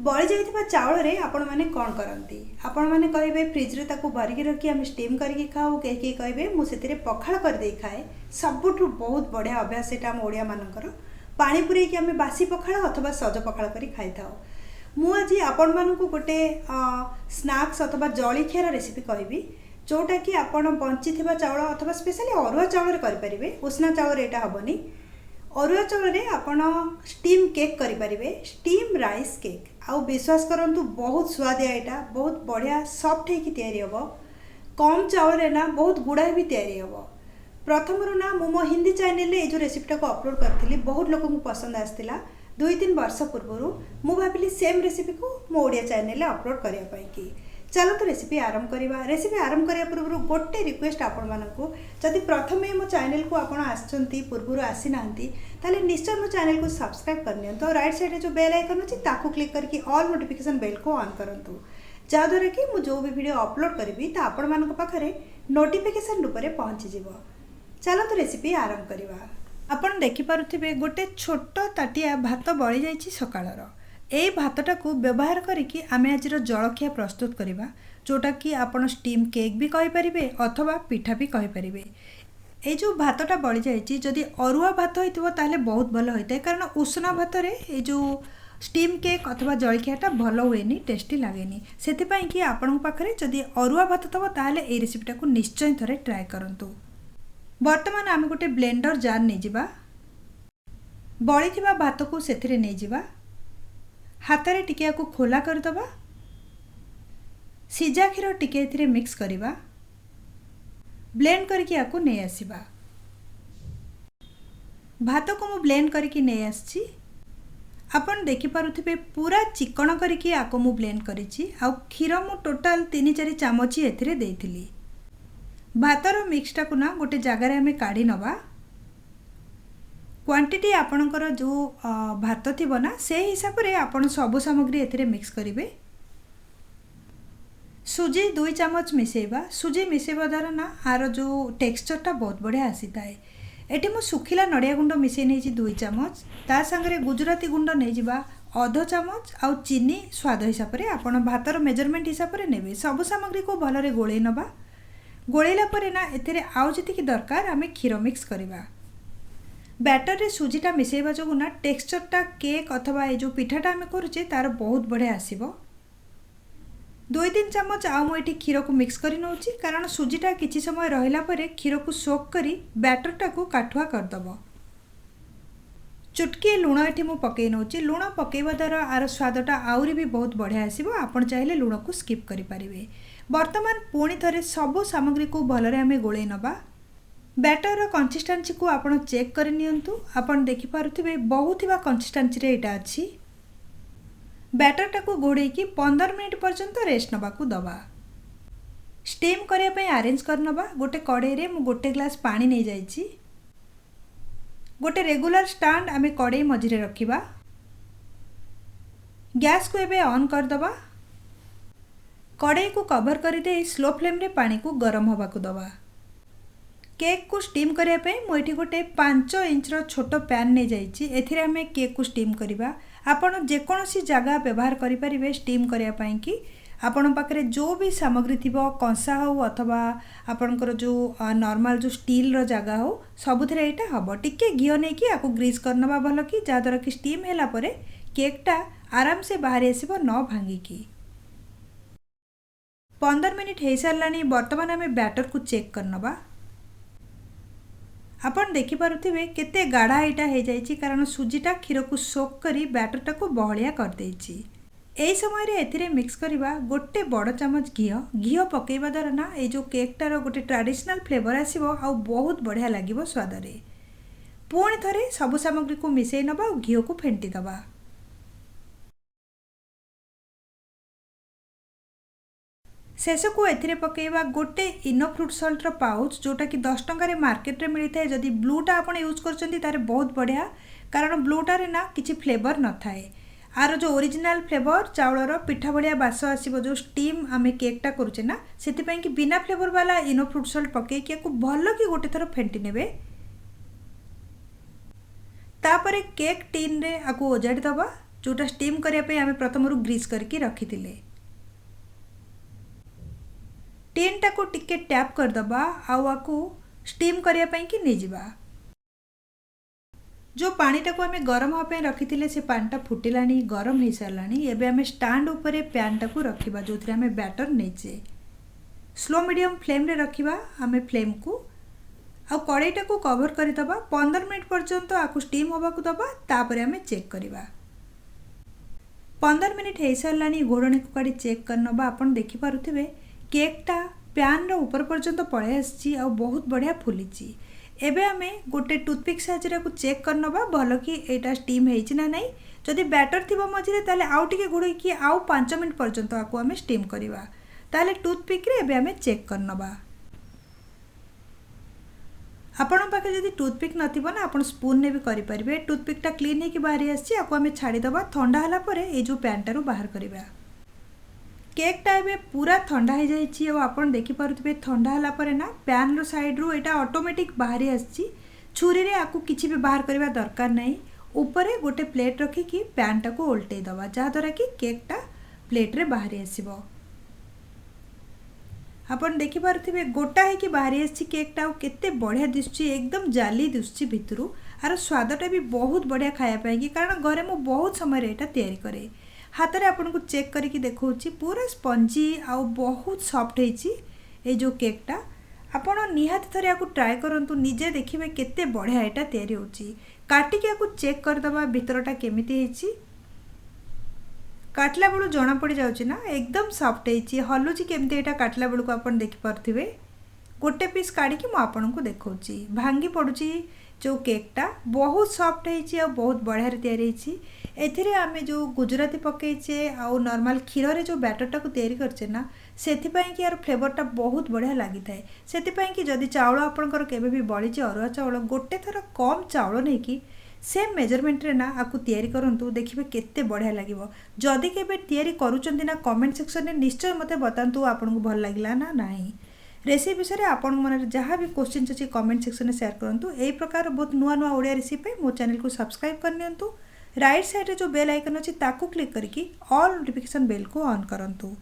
बड़ी जाइथिबा चाउल रे आपण माने कोन करंती आपण माने कहबे फ्रिज रे ताकू भरिकी रखी हम स्टीम करके खाऊ के कहबे मु सेतिरे पखाळ कर दे खाए सबुठु बहुत बढ़िया अभ्यास एटा हम ओडिया मानकर पानी पुरे कि हमें बासी पखाळ अथवा सज पखाळ करी खाई थाओ। मु आज आपण मानकू गोटे स्नैक्स अथवा जळिखियार रेसिपी कहबी जोटा कि आपण बंचिथिबा चाउल अथवा स्पेशली अरुआ चाउल रे करि परिबे उष्णा चाउल रे एटा हबनी। अरुआ चाउल रे आपण स्टीम केक करि परिबे स्टीम राइस केक आउ विश्वास करंतु बहुत स्वादिया एटा बहुत बढ़िया सॉफ्ट है कि तैयारी हबो कम चाउल रे ना बहुत गुड़ाई भी तैयारी हबो। प्रथम रू ना मो हिंदी चैनल रे ए जो रेसिपीटा को अपलोड करथिली बहुत लोक को पसंद आस्तिला 2-3 वर्ष पूर्व मु भाबिली सेम रेसिपी को मो ओडिया चैनल रे अपलोड करिया पई कि चलो तो रेसिपी आरंभ करवा। रेसिपी आरंभ करिया पूर्व गोटे रिक्वेस्ट आपण मानकू जदि प्रथम मो चैनल को आपण आछंती पूर्व आसी नांती ताले निश्चय मो चैनल को सब्सक्राइब करनियो तो राइट साइड रे जो बेल आइकन अछि ताकू क्लिक करके ऑल नोटिफिकेशन बेल को ऑन करंतु जा द्वारा कि मु जो भी वीडियो अपलोड करबी ता आपण मानक पाखरे नोटिफिकेशन रूप में पहुंची जिवो। चलो तो रेसिपी आरंभ करवा। आपण देखि पारुथिबे गोटे छोट ताटिया भात बळी जाईछि सकाळर ए भातटा को व्यवहार करिकी आमे आज जलखिया प्रस्तुत करवा जोटा कि आपण स्टीम केक भी कहि परिबे अथवा पिठा भी कहि परिबे। ए जो भातटा बळी जाईछि जदि अरुआ भात होइतबो ताले बहुत भलो होइतै कारण उष्णा भात रे ए जो स्टीम केक अथवा जलखियाटा भलो हुएनी टेस्टी लागेनी सेति पई कि आपण पाखरे जदि अरुआ भात तबो ताले ए रेसिपीटा को निश्चय थरे ट्राई करंतु। वर्तमान आमे गोटे ब्लेंडर जार नै जिबा बळी थिबा भात को सेथिरे नै जिबा हाथरे टिके को खोला करदबा सीजा क्षीर टिके एथिरे मिक्स करिबा ब्लेंड करके आको नै आसीबा। भात को मु ब्लेंड करके नै आछि आपण देखि पारुथिबे पूरा चिकन करके आको मु ब्लेंड करिछि आ क्षीर मु टोटल 3-4 चमच एथिरे देइथिली। भातर मिक्सटा को ना गोटे जगार हमें काढ़ी नवा क्वांटिटी आपणकर जो भात थी ना से हिसाब रे आपण सब सामग्री एथिरे मिक्स करिवे। सुजी 2 चमच मिसेबा सुजी मिसेबा द्वारा ना आर जो टेक्सचरटा बहुत बढ़िया आसी थाए। एठी मु सुखिला नड़िया गुंड मिसे नै 2 चमच ता संगे गुजराती गुंड नै जिबा आधा चमच आ चीनी स्वाद हिसाब रे आपण भातर मेजरमेंट हिसाब रे नेबे सब सामग्री को भलरे गोळै नबा गोळैला परे ना एथिरे आउ जति दरकार आमे क्षीर मिक्स करबा। बैटर रे सुजीटा मिसेबा जो ना टेक्सचरटा केक अथवा ए जो पिठाटा आमे करूचे तार बहुत बढ़िया आसीबो। 2-3 चमच आ मु एठी क्षीर को मिक्स करि नउची कारण सुजीटा किछि समय रहिला परे क्षीर को सोक करी बैटरटा को काठुआ कर दबो। चुटकी लूण एठी मु पकै नउची लूण पकेबा द्वारा आर स्वादटा आउरी भी बहुत बढ़िया आसीबो आपण चाहिले लूण को स्किप करि परिबे। वर्तमान पुणी थरे सब सामग्री को भलरे आमे गोळै नबा बैटर कंसिस्टेंसी को आपण चेक कर नियंतु आपण देखि पारुथिबे बहुत हिबा कंसिस्टेंसी रे एटा अछि। बैटरटा को घोड़े की 15 मिनिट पर्यंत रेस्ट नबा को दबा स्टीम करिया पई अरेंज कर नबा। गोटे कड़े रे मु गोटे ग्लास पानी नै जाईची गोटे रेगुलर स्टैंड आमे कड़े मझिरे रखिबा गैस को एबे ऑन कर दबा कड़े को कवर कर दे स्लो फ्लेम रे पानी को गरम होबा को दबा। केक को स्टीम करिया पे मोइठी गोटे 5 इंच रो छोटो पैन नै जाईची एथिरे हमें केक को स्टीम करिबा। आपण जे कोनोसी जगह व्यवहार करि परिबे स्टीम करिया पई कि आपण पाखरे जो भी सामग्री थिबो कंसा हो अथवा आपणकर जो नॉर्मल जो स्टील रो जगह हो सबुथिरे एटा हबो टिके घियो नै कि आको ग्रीस करनबा भलो कि जा द्वारा कि स्टीम हैला परे केकटा आराम से बाहर आसीबो न भांगी कि। 15 मिनिट हे सारलानी वर्तमान हमें बैटर को चेक करनबा आपण देखि पारुथिबे केते गाढ़ा एटा हे जाईची कारण सुजीटा क्षीर को सोक करी बैटरटा को बहलिया कर देईची। एई समय रे एथिरे मिक्स करिबा गोटे बड़ चमच घियो पकेइबा द्वारा ना ए जो केकटार गोटे ट्रेडिशनल फ्लेवर आसीबो आ बहुत बढ़िया लागिबो स्वाद रे। पुणी थरे सब सामग्री को मिसेई नबा और घियो को फेंटी दबा। शेष को एथिरे पकेइबा गोटे इनो फ्रूट सॉल्ट रो पाउच जोटा कि 10 टंका रे मार्केट रे मिलता है। जदि ब्लूटा आपण यूज करचंती तारे बहुत बढ़िया कारण ब्लूटा रे ना किछि फ्लेवर न थाए आरो जो ओरिजिनल फ्लेवर चाउलर पिठा भलिया बास आसीबो जो स्टीम आमे केकटा करूचे ना सेति पई कि बिना फ्लेवर वाला इनो फ्रूट सॉल्ट पके कि को भलो कि गोटे थरो फेंटी नेबे। तापरे केक टीन रे आको ओजाडी दबा जोटा स्टीम करने आम प्रथम ग्रीस करके रखी टीन टाको टिके टैप करदबा आकु स्टीम करने की नहीं जावा। जो पानी टाको आम गरम हाँपे रखी से पानीटा फुटिला गरम हो सारा एवं आम स्टाण्ड उपरे पैन टाको रखा जो आम बैटर नहींचे स्लो मीडियम फ्लेम रे रखिबा आम फ्लेम को आ कड़ाईटा को कवर करदबा 15 मिनट पर्यंत आपको स्टीम होगा दबा तापर आम चेक करवा 15 मिनट हो सारा घोड़णी को काढ़ी चेक करनबा आपन देखि पारुथिबे केकटा पैन रो ऊपर पर्यंत पळे आछि आ बहुत बढ़िया फुली एबे आमे गोटे टूथपिक साहाय्य को चेक करनबा भल कि एटा स्टीम हेछि ना नहीं जदि बैटर थिबा मझिरे ताले आउ टिके घोड़ेकी आउ 5 मिनट पर्यंत आको आमे स्टीम करवा ताले टूथपिक रे एबे आमे चेक करनबा। आपण पाखे जदि टूथपिक नथिबो ना आपण स्पून ने भी करि परिबे। टूथपिकटा क्लीन हेकि बाहरी आछि आको आमे छाड़ी दबा ठंडा हला परे ए जो पैनटारू बाहर करबा। केकटा एबे पूरा ठंडा हो जाइछि और आपण देखि पारुथिबे ठंडा हला परे ना पैन रो साइड रू एटा ऑटोमेटिक बाहरी आछि छुरी रे आको किछि भी बाहर करबा दरकार नाही। ऊपरे गोटे प्लेट रखी कि पैनटा को उल्टे दबा जहा द्वारा कि केकटा प्लेट रे बाहरी आसीबो। आपण देखि पारुथिबे गोटा है कि बाहरी आछि केकटा केते बढ़िया दिसछि एकदम जाली दिसछि भितरु आर स्वादटा भी बहुत बढ़िया खाया पाए कि कारण घरे मु बहुत समय एटा तैयारी करे हाथ रे आपन को चेक करके देखौछि पूरा स्पंजी आ बहुत सॉफ्ट हेछि ए जो केकटा आपण निहात थरे आकु ट्राई करंतु निजे देखिबे केते बढ़िया एटा तैयारी होछि काटी के आकु चेक कर दबा भितरटा केमिति हेछि काटला बेलू जना पड़ जाउछि ना एकदम सॉफ्ट हेछि हलुछि केमते एटा काटला बेलू को आपण देखि पारथिबे गोटे पीस काढी कि म आपन को देखौछि भांगी पडुछि जो केकटा बहुत सॉफ्ट हेछि आ बहुत बढ़िया रे तैयारी हेछि एथिरे आमे जो गुजराती पकेइछे आ नॉर्मल क्षीर रे जो बैटरटा को तैयारी करछे ना सेथि पई कि यार फ्लेवरटा बहुत बढ़िया लागि थाए सेथि पई कि जदि चावल आपनकर केबे भी बळिचे अरुआ चावल गोटे थर कम चावल नै कि सेम मेजरमेंट रे ना आपको तैयारी करंतु देखिबे केते बढ़िया लागिवो जदि केबे तैयारी करूचंती ना कमेंट सेक्शन रे निश्चय मते बतांतु आपन को भल लागिला ना नाही रेसिपी विषय आपन मन जहाँ भी क्वेश्चन अछि कमेंट सेक्शन में शेयर करंतु एई प्रकार बहुत नुआ नुआ ओडिया रेसिपी मो चैनल को सब्सक्राइब करनियंतु राइट साइड रे जो बेल आइकन अछि ताकू क्लिक करके ऑल नोटिफिकेशन बेल को ऑन करंतु।